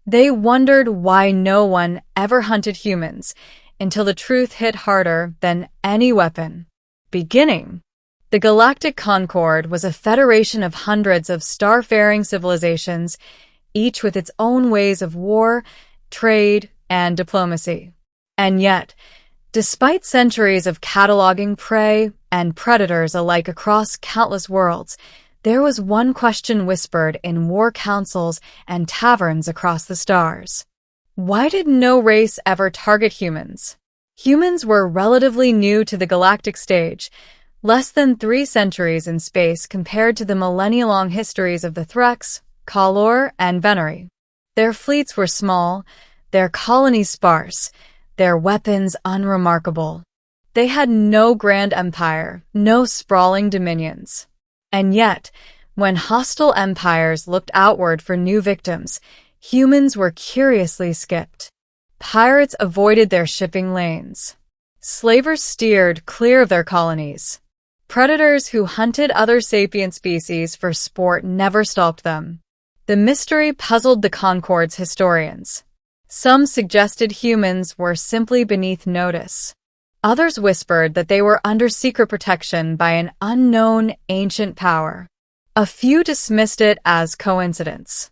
They wondered why no one ever hunted humans until the truth hit harder than any weapon. Beginning. The Galactic Concord was a federation of hundreds of starfaring civilizations, each with its own ways of war, trade, and diplomacy. And yet, despite centuries of cataloging prey and predators alike across countless worlds, there was one question whispered in war councils and taverns across the stars. Why did no race ever target humans? Humans were relatively new to the galactic stage, less than 3 centuries in space compared to the millennia-long histories of the Threx, Kalor, and Veneri. Their fleets were small, their colonies sparse, their weapons unremarkable. They had no grand empire, no sprawling dominions. And yet, when hostile empires looked outward for new victims, humans were curiously skipped. Pirates avoided their shipping lanes. Slavers steered clear of their colonies. Predators who hunted other sapient species for sport never stalked them. The mystery puzzled the Concord's historians. Some suggested humans were simply beneath notice. Others whispered that they were under secret protection by an unknown ancient power. A few dismissed it as coincidence.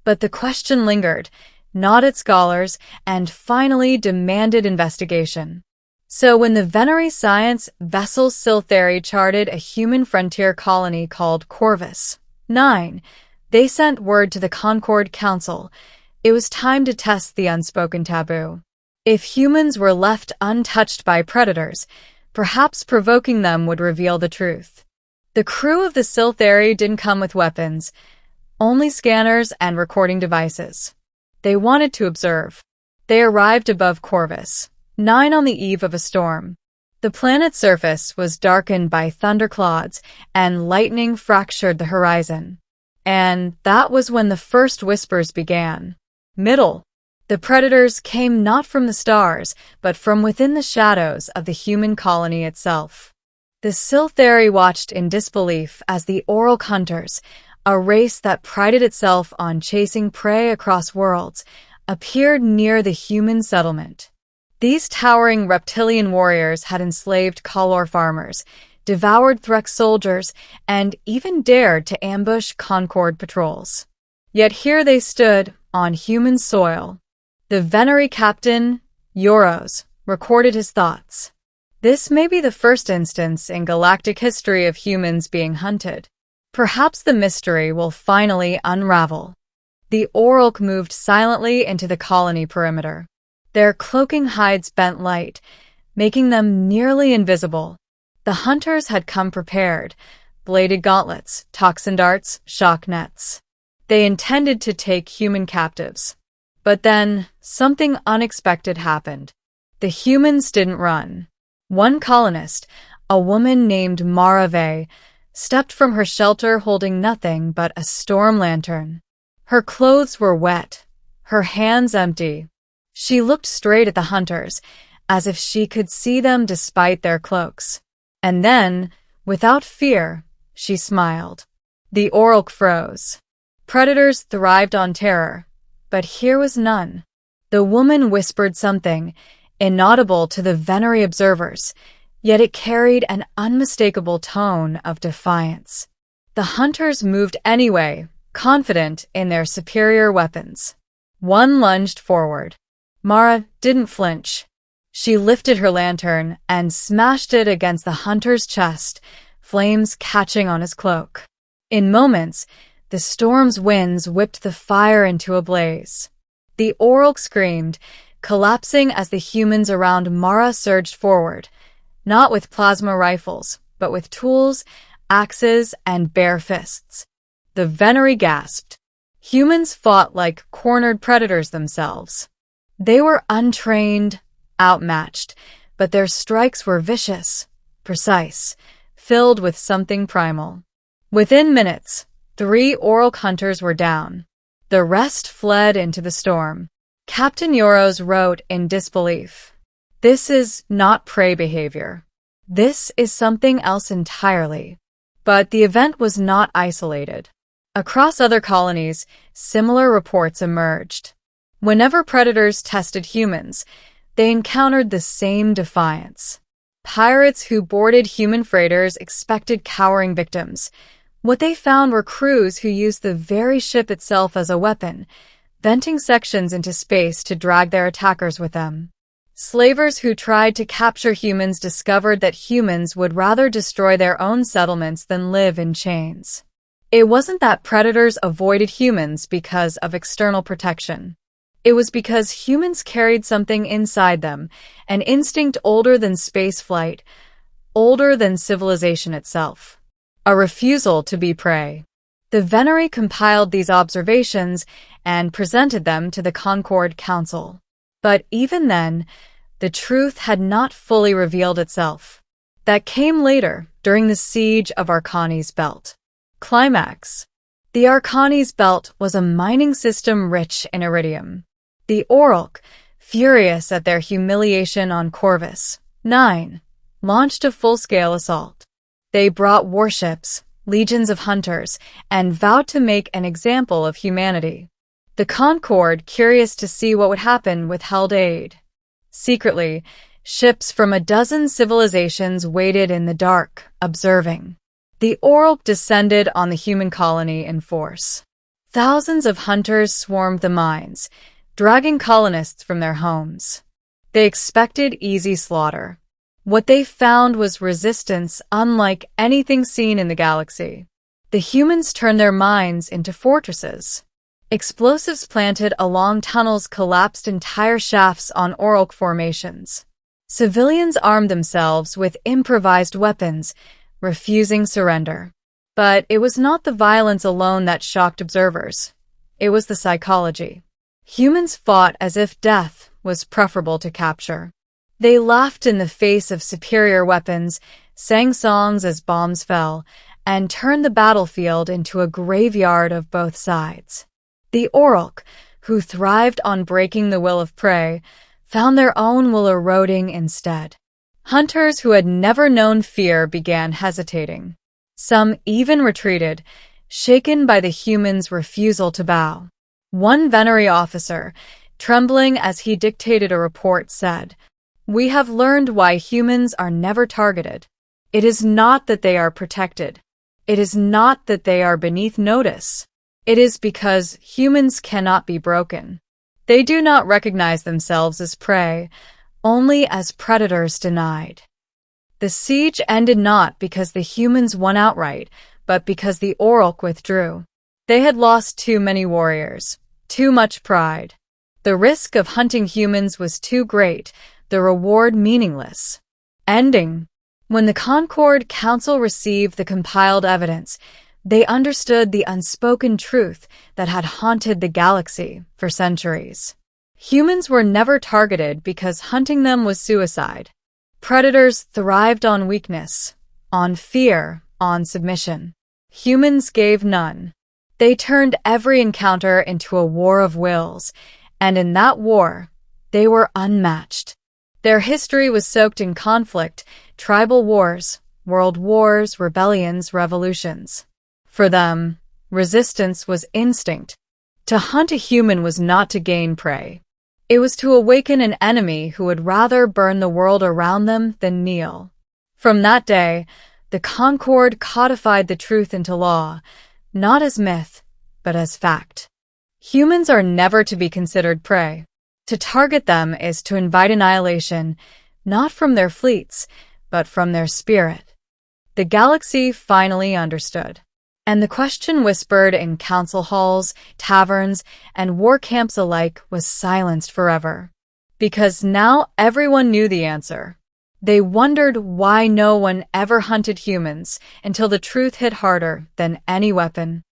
But the question lingered, gnawed at scholars, and finally demanded investigation. So when the Veneri science vessel Siltheri charted a human frontier colony called Corvus 9, they sent word to the Concord Council. It was time to test the unspoken taboo. If humans were left untouched by predators, perhaps provoking them would reveal the truth. The crew of the Siltheri didn't come with weapons, only scanners and recording devices. They wanted to observe. They arrived above Corvus 9 on the eve of a storm. The planet's surface was darkened by thunderclouds, and lightning fractured the horizon. And that was when the first whispers began. Middle. The predators came not from the stars, but from within the shadows of the human colony itself. The Siltheri watched in disbelief as the Orc hunters, a race that prided itself on chasing prey across worlds, appeared near the human settlement. These towering reptilian warriors had enslaved Kalor farmers, devoured Threx soldiers, and even dared to ambush Concord patrols. Yet here they stood, on human soil. The Veneri captain, Euros, recorded his thoughts. This may be the first instance in galactic history of humans being hunted. Perhaps the mystery will finally unravel. The Orc moved silently into the colony perimeter. Their cloaking hides bent light, making them nearly invisible. The hunters had come prepared, bladed gauntlets, toxin darts, shock nets. They intended to take human captives. But then, something unexpected happened. The humans didn't run. One colonist, a woman named Marave, stepped from her shelter holding nothing but a storm lantern. Her clothes were wet, her hands empty. She looked straight at the hunters, as if she could see them despite their cloaks. And then, without fear, she smiled. The Orc froze. Predators thrived on terror, but here was none. The woman whispered something, inaudible to the Veneri observers, yet it carried an unmistakable tone of defiance. The hunters moved anyway, confident in their superior weapons. One lunged forward. Mara didn't flinch. She lifted her lantern and smashed it against the hunter's chest, flames catching on his cloak. In moments, the storm's winds whipped the fire into a blaze. The Orc screamed, collapsing as the humans around Mara surged forward, not with plasma rifles, but with tools, axes, and bare fists. The Veneri gasped. Humans fought like cornered predators themselves. They were untrained, outmatched, but their strikes were vicious, precise, filled with something primal. Within minutes, 3 Orc hunters were down. The rest fled into the storm. Captain Euros wrote in disbelief, "This is not prey behavior. This is something else entirely." But the event was not isolated. Across other colonies, similar reports emerged. Whenever predators tested humans, they encountered the same defiance. Pirates who boarded human freighters expected cowering victims. What they found were crews who used the very ship itself as a weapon, venting sections into space to drag their attackers with them. Slavers who tried to capture humans discovered that humans would rather destroy their own settlements than live in chains. It wasn't that predators avoided humans because of external protection. It was because humans carried something inside them, an instinct older than spaceflight, older than civilization itself. A refusal to be prey. The Venery compiled these observations and presented them to the Concord Council. But even then, the truth had not fully revealed itself. That came later, during the siege of Arcani's Belt. Climax. The Arcani's Belt was a mining system rich in iridium. The Orlk, furious at their humiliation on Corvus 9, launched a full-scale assault. They brought warships, legions of hunters, and vowed to make an example of humanity. The Concord, curious to see what would happen, withheld aid. Secretly, ships from a dozen civilizations waited in the dark, observing. The Orlk descended on the human colony in force. Thousands of hunters swarmed the mines, dragging colonists from their homes. They expected easy slaughter. What they found was resistance unlike anything seen in the galaxy. The humans turned their mines into fortresses. Explosives planted along tunnels collapsed entire shafts on Orlk formations. Civilians armed themselves with improvised weapons, refusing surrender. But it was not the violence alone that shocked observers. It was the psychology. Humans fought as if death was preferable to capture. They laughed in the face of superior weapons, sang songs as bombs fell, and turned the battlefield into a graveyard of both sides. The Orlk, who thrived on breaking the will of prey, found their own will eroding instead. Hunters who had never known fear began hesitating. Some even retreated, shaken by the humans' refusal to bow. One Venery officer, trembling as he dictated a report, said, "We have learned why humans are never targeted. It is not that they are protected. It is not that they are beneath notice. It is because humans cannot be broken. They do not recognize themselves as prey, only as predators denied." The siege ended not because the humans won outright, but because the Orlk withdrew. They had lost too many warriors, too much pride. The risk of hunting humans was too great, the reward meaningless. Ending. When the Concord Council received the compiled evidence, they understood the unspoken truth that had haunted the galaxy for centuries. Humans were never targeted because hunting them was suicide. Predators thrived on weakness, on fear, on submission. Humans gave none. They turned every encounter into a war of wills, and in that war, they were unmatched. Their history was soaked in conflict, tribal wars, world wars, rebellions, revolutions. For them, resistance was instinct. To hunt a human was not to gain prey. It was to awaken an enemy who would rather burn the world around them than kneel. From that day, the Concord codified the truth into law, not as myth, but as fact. Humans are never to be considered prey. To target them is to invite annihilation, not from their fleets, but from their spirit. The galaxy finally understood. And the question whispered in council halls, taverns, and war camps alike was silenced forever. Because now everyone knew the answer. They wondered why no one ever hunted humans until the truth hit harder than any weapon.